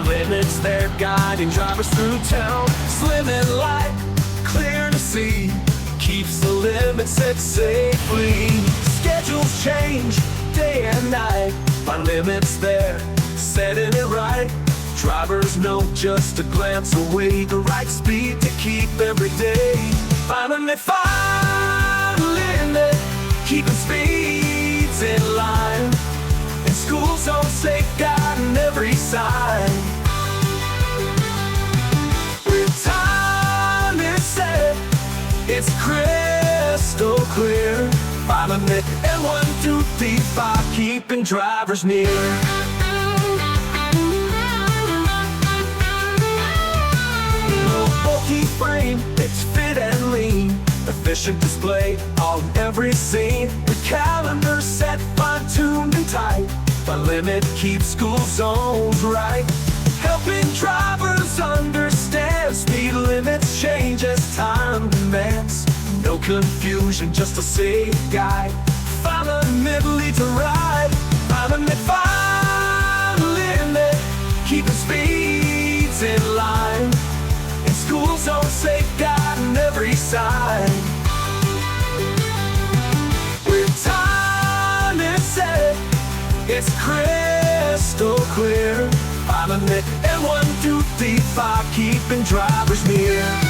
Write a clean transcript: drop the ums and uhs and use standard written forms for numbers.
FineLimit-M's there guiding drivers through town. Slim and light, clear to see, keeps the limit set safely. Schedules change day and night, FineLimit-M's there, setting it right. Drivers know just a glance away the right speed to keep every day. FineLimit, keeping speeds in line. And school zone safeguarding every sign. When time is set, it's crystal clear. FineLimit-M125, keeping drivers near. Frame, it's fit and lean, efficient display on every scene. The calendar set, fine-tuned and tight. FineLimit keeps school zones right, helping drivers understand speed limits change as time demands. No confusion, just a safe guide. FineLimit leads a ride. FineLimit, keeping speeds in line. School zone safeguarding every sign. When time is set, it's crystal clear. FineLimit-M125, keeping drivers near.